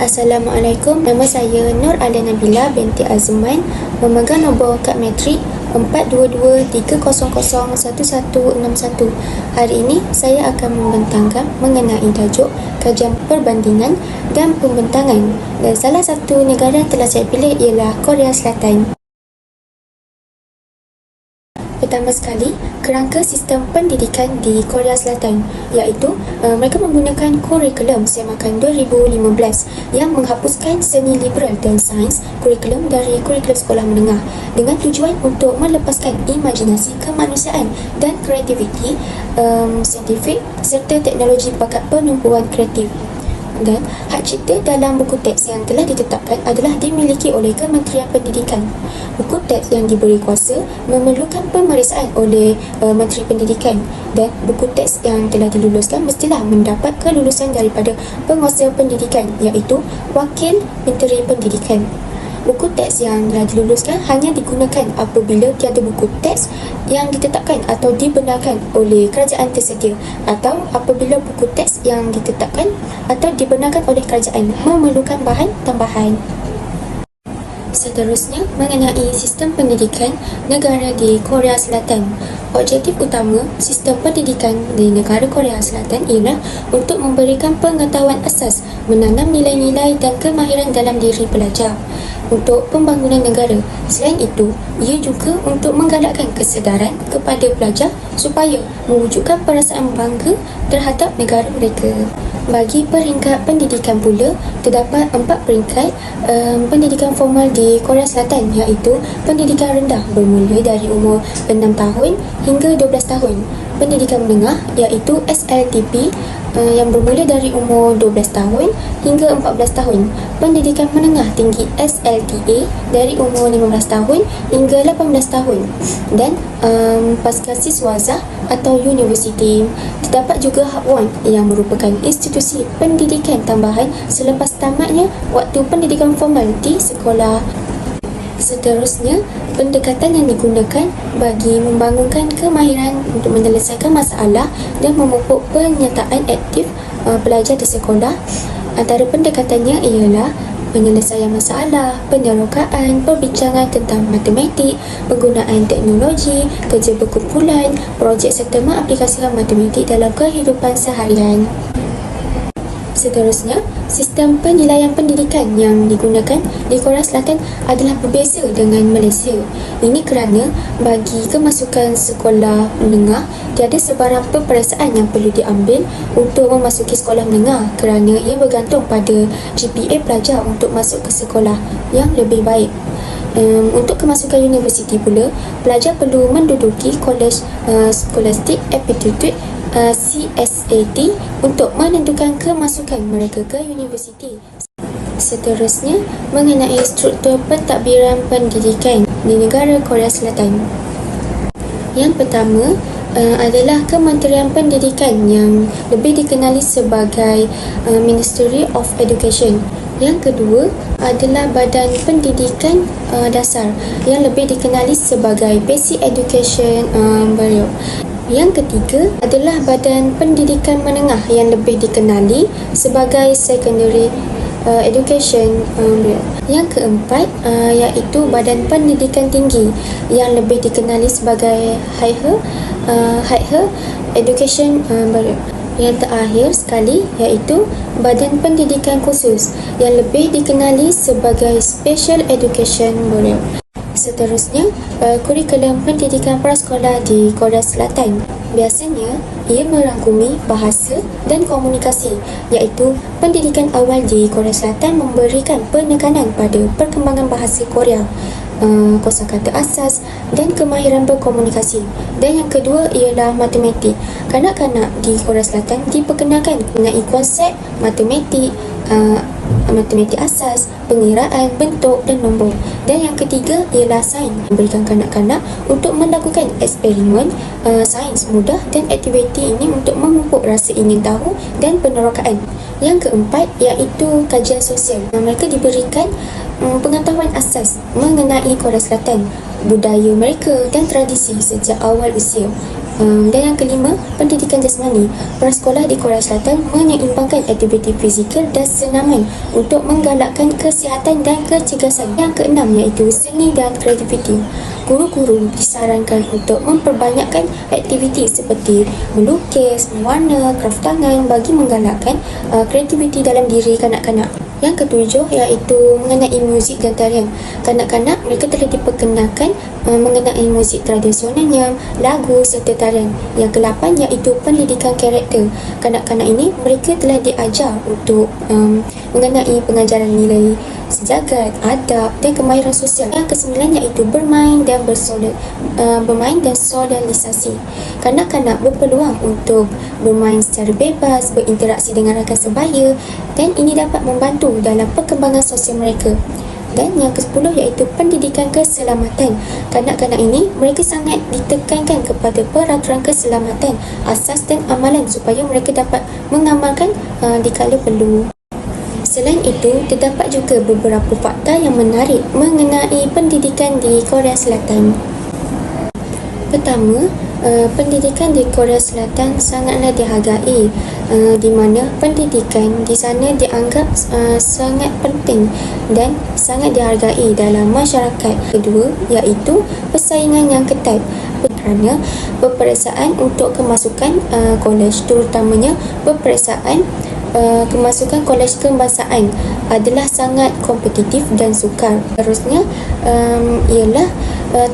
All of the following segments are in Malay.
Assalamualaikum, nama saya Nur Alia Nabila binti Azman, memegang nombor kad matrik 422-300-1161. Hari ini saya akan membentangkan mengenai tajuk kajian perbandingan dan pembentangan, dan salah satu negara yang telah saya pilih ialah Korea Selatan. Pertama sekali, kerangka sistem pendidikan di Korea Selatan, iaitu mereka menggunakan kurikulum semakan 2015 yang menghapuskan seni liberal dan sains kurikulum dari kurikulum sekolah menengah dengan tujuan untuk melepaskan imajinasi kemanusiaan dan kreativiti saintifik serta teknologi bakat penumpuan kreatif. Dan hak cipta dalam buku teks yang telah ditetapkan adalah dimiliki oleh Kementerian Pendidikan. Buku teks yang diberi kuasa memerlukan pemeriksaan oleh Menteri Pendidikan, dan buku teks yang telah diluluskan mestilah mendapat kelulusan daripada penguasa pendidikan, iaitu Wakil Menteri Pendidikan. Buku teks yang telah diluluskan hanya digunakan apabila tiada buku teks yang ditetapkan atau dibenarkan oleh kerajaan tersedia, atau apabila buku teks yang ditetapkan atau dibenarkan oleh kerajaan memerlukan bahan tambahan. Seterusnya, mengenai sistem pendidikan negara di Korea Selatan. Objektif utama sistem pendidikan di negara Korea Selatan ialah untuk memberikan pengetahuan asas, menanam nilai-nilai dan kemahiran dalam diri pelajar untuk pembangunan negara. Selain itu, ia juga untuk menggalakkan kesedaran kepada pelajar supaya mewujudkan perasaan bangga terhadap negara mereka. Bagi peringkat pendidikan pula, terdapat 4 peringkat pendidikan formal di Korea Selatan, iaitu pendidikan rendah bermula dari umur 6 tahun hingga 12 tahun, pendidikan menengah iaitu SLTP yang bermula dari umur 12 tahun hingga 14 tahun, pendidikan menengah tinggi SLTA dari umur 15 tahun hingga 18 tahun, dan pasca siswazah atau universiti. Terdapat juga Hak-1 yang merupakan institusi pendidikan tambahan selepas tamatnya waktu pendidikan formal di sekolah. Seterusnya, pendekatan yang digunakan bagi membangunkan kemahiran untuk menyelesaikan masalah dan memupuk penyertaan aktif pelajar di sekolah. Antara pendekatannya ialah penyelesaian masalah, penerokaan, perbincangan tentang matematik, penggunaan teknologi, kerja berkumpulan, projek serta mengaplikasikan matematik dalam kehidupan seharian. Seterusnya, sistem penilaian pendidikan yang digunakan di Korea Selatan adalah berbeza dengan Malaysia. Ini kerana bagi kemasukan sekolah menengah, tiada sebarang peperiksaan yang perlu diambil untuk memasuki sekolah menengah kerana ia bergantung pada GPA pelajar untuk masuk ke sekolah yang lebih baik. Untuk kemasukan universiti pula, pelajar perlu menduduki College Scholastic Aptitude CSAT untuk menentukan kemasukan mereka ke universiti. Seterusnya, mengenai struktur pentadbiran pendidikan di negara Korea Selatan. Yang pertama adalah Kementerian Pendidikan yang lebih dikenali sebagai Ministry of Education. Yang kedua adalah Badan Pendidikan Dasar yang lebih dikenali sebagai Basic Education Bureau. Yang ketiga adalah Badan Pendidikan Menengah yang lebih dikenali sebagai Secondary Education Bureau. Yang keempat iaitu Badan Pendidikan Tinggi yang lebih dikenali sebagai Higher Education Bureau. Yang terakhir sekali iaitu Badan Pendidikan Khusus yang lebih dikenali sebagai Special Education Bureau. Seterusnya, kurikulum pendidikan prasekolah di Korea Selatan. Biasanya, ia merangkumi bahasa dan komunikasi, iaitu pendidikan awal di Korea Selatan memberikan penekanan pada perkembangan bahasa Korea, kosakata asas dan kemahiran berkomunikasi. Dan yang kedua ialah matematik. Kanak-kanak di Korea Selatan diperkenalkan mengenai konsep matematik, matematik asas, pengiraan, bentuk dan nombor. Dan yang ketiga ialah sains, memberikan kanak-kanak untuk melakukan eksperimen sains mudah dan aktiviti ini untuk memupuk rasa ingin tahu dan penerokaan. Yang keempat iaitu kajian sosial. Mereka diberikan pengetahuan asas mengenai Korea Selatan, budaya mereka dan tradisi sejak awal usia. Dan yang kelima, pendidikan jasmani. Prasekolah di Korea Selatan menyeimbangkan aktiviti fizikal dan senaman untuk menggalakkan kesihatan dan kecergasan. Yang keenam iaitu seni dan kreativiti. Guru-guru disarankan untuk memperbanyakkan aktiviti seperti melukis, mewarna, kraft tangan bagi menggalakkan kreativiti dalam diri kanak-kanak. Yang ketujuh iaitu mengenai muzik dan tarian. Kanak-kanak mereka telah diperkenalkan mengenai muzik tradisionalnya, lagu serta tarian. Yang ke-8 iaitu pendidikan karakter. Kanak-kanak ini mereka telah diajar untuk mengenai pengajaran nilai sejagat, adab dan kemahiran sosial. Yang ke-9 iaitu bermain dan sosialisasi. Kanak-kanak berpeluang untuk bermain secara bebas, berinteraksi dengan rakan sebaya dan ini dapat membantu dalam perkembangan sosial mereka. Dan yang ke-10 iaitu pendidikan keselamatan. Kanak-kanak ini mereka sangat ditekankan kepada peraturan keselamatan, asas dan amalan supaya mereka dapat mengamalkan dikala perlu. Selain itu, terdapat juga beberapa fakta yang menarik mengenai pendidikan di Korea Selatan. Pertama, pendidikan di Korea Selatan sangatlah dihargai, di mana pendidikan di sana dianggap sangat penting dan sangat dihargai dalam masyarakat. Kedua, iaitu persaingan yang ketat kerana peperiksaan untuk kemasukan kolej, terutamanya peperiksaan kemasukan kolej kebangsaan adalah sangat kompetitif dan sukar. Terusnya ialah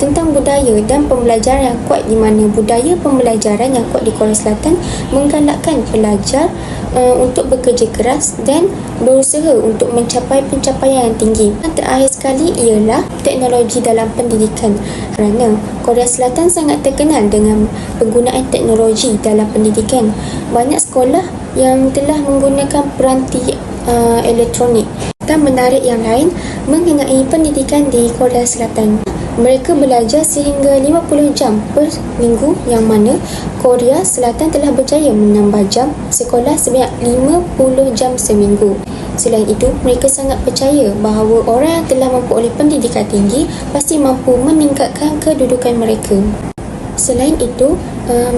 tentang budaya dan pembelajaran yang kuat, di mana budaya pembelajaran yang kuat di Korea Selatan menggalakkan pelajar untuk bekerja keras dan berusaha untuk mencapai pencapaian yang tinggi. Yang terakhir sekali ialah teknologi dalam pendidikan, kerana Korea Selatan sangat terkenal dengan penggunaan teknologi dalam pendidikan. Banyak sekolah yang telah menggunakan peranti elektronik. Dan menarik yang lain mengenai pendidikan di Korea Selatan, mereka belajar sehingga 50 jam per minggu, yang mana Korea Selatan telah berjaya menambah jam sekolah sebanyak 50 jam seminggu. Selain itu, mereka sangat percaya bahawa orang yang telah memperoleh pendidikan tinggi pasti mampu meningkatkan kedudukan mereka. Selain itu,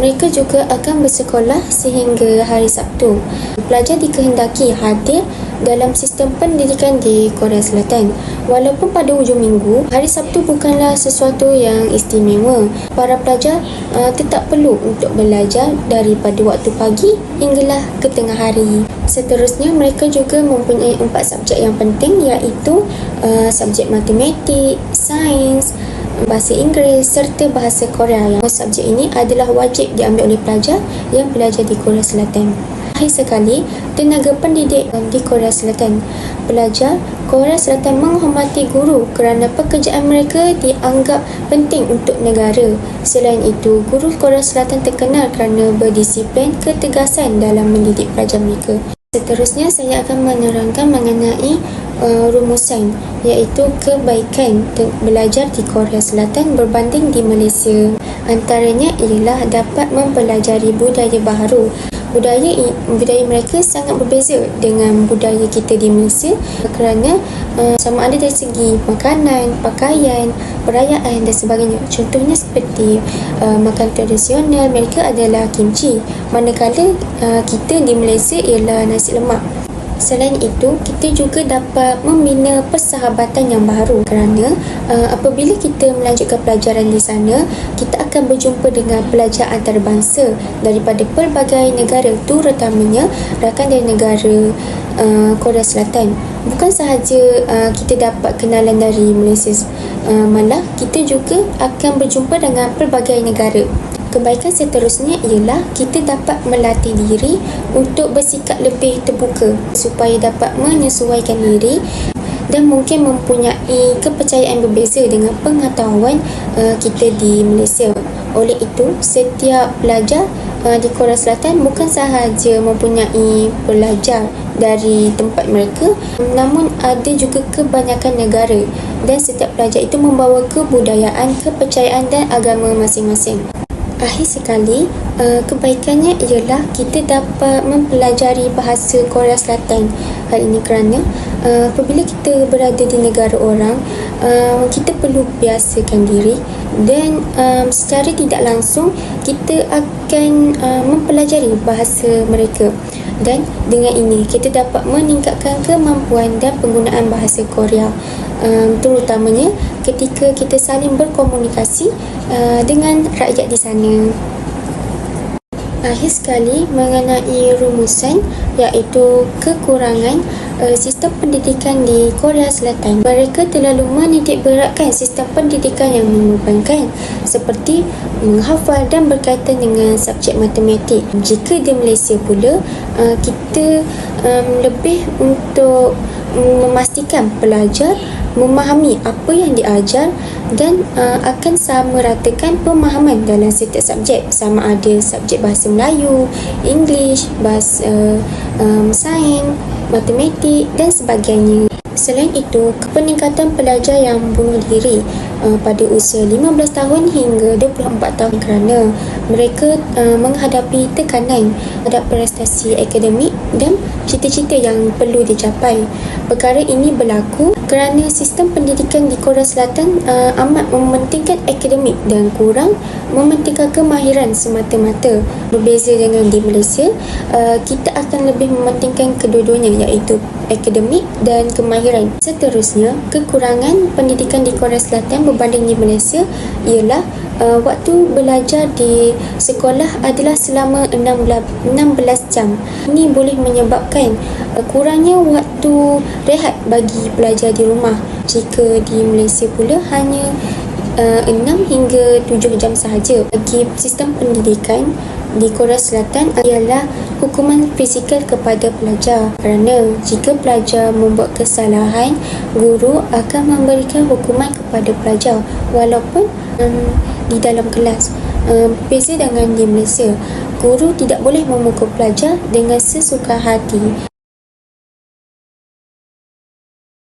mereka juga akan bersekolah sehingga hari Sabtu. Pelajar dikehendaki hadir dalam sistem pendidikan di Korea Selatan. Walaupun pada hujung minggu, hari Sabtu bukanlah sesuatu yang istimewa. Para pelajar tetap perlu untuk belajar daripada waktu pagi hinggalah ke tengah hari. Seterusnya, mereka juga mempunyai 4 subjek yang penting, iaitu subjek matematik, sains, bahasa Inggeris serta bahasa Korea. Yang subjek ini adalah wajib diambil oleh pelajar yang belajar di Korea Selatan. Akhir sekali, tenaga pendidik di Korea Selatan. Pelajar Korea Selatan menghormati guru kerana pekerjaan mereka dianggap penting untuk negara. Selain itu, guru Korea Selatan terkenal kerana berdisiplin ketegasan dalam mendidik pelajar mereka. Seterusnya, saya akan menerangkan mengenai rumusan, iaitu kebaikan belajar di Korea Selatan berbanding di Malaysia. Antaranya ialah dapat mempelajari budaya baharu. Budaya mereka sangat berbeza dengan budaya kita di Malaysia kerana sama ada dari segi makanan, pakaian, perayaan dan sebagainya. Contohnya seperti makanan tradisional mereka adalah kimchi, manakala kita di Malaysia ialah nasi lemak. Selain itu, kita juga dapat membina persahabatan yang baru kerana apabila kita melanjutkan pelajaran di sana, kita akan berjumpa dengan pelajar antarabangsa daripada pelbagai negara, terutamanya rakan dari negara Korea Selatan. Bukan sahaja kita dapat kenalan dari Malaysia, malah kita juga akan berjumpa dengan pelbagai negara. Kebaikan seterusnya ialah kita dapat melatih diri untuk bersikap lebih terbuka supaya dapat menyesuaikan diri dan mungkin mempunyai kepercayaan berbeza dengan pengetahuan kita di Malaysia. Oleh itu, setiap pelajar di Korea Selatan bukan sahaja mempunyai pelajar dari tempat mereka, namun ada juga kebanyakan negara, dan setiap pelajar itu membawa kebudayaan, kepercayaan dan agama masing-masing. Akhir sekali, kebaikannya ialah kita dapat mempelajari bahasa Korea Selatan. Hal ini kerana apabila kita berada di negara orang, kita perlu biasakan diri dan secara tidak langsung kita akan mempelajari bahasa mereka. Dan dengan ini kita dapat meningkatkan kemampuan dan penggunaan bahasa Korea, terutamanya ketika kita saling berkomunikasi dengan rakyat di sana. Akhir sekali, mengenai rumusan, iaitu kekurangan sistem pendidikan di Korea Selatan. Mereka terlalu menitik beratkan sistem pendidikan yang membebankan, seperti menghafal dan berkaitan dengan subjek matematik. Jika di Malaysia pula, kita lebih untuk memastikan pelajar memahami apa yang diajar dan akan sama ratakan pemahaman dalam setiap subjek, sama ada subjek bahasa Melayu, English, bahasa sains, matematik dan sebagainya. Selain itu, peningkatan pelajar yang bunuh diri pada usia 15 tahun hingga 24 tahun kerana mereka menghadapi tekanan terhadap prestasi akademik dan cita-cita yang perlu dicapai. Perkara ini berlaku kerana sistem pendidikan di Korea Selatan amat mementingkan akademik dan kurang mementingkan kemahiran semata-mata. Berbeza dengan di Malaysia, kita akan lebih mementingkan kedua-duanya, iaitu akademik dan kemahiran. Seterusnya, kekurangan pendidikan di Korea Selatan berbanding di Malaysia ialah waktu belajar di sekolah adalah selama 16 jam. Ini boleh menyebabkan kurangnya waktu rehat bagi pelajar di rumah. Jika di Malaysia pula hanya 6 hingga 7 jam sahaja. Bagi sistem pendidikan di Korea Selatan ialah hukuman fizikal kepada pelajar, kerana jika pelajar membuat kesalahan, guru akan memberikan hukuman kepada pelajar walaupun di dalam kelas. Beza dengan di Malaysia, guru tidak boleh memukul pelajar dengan sesuka hati.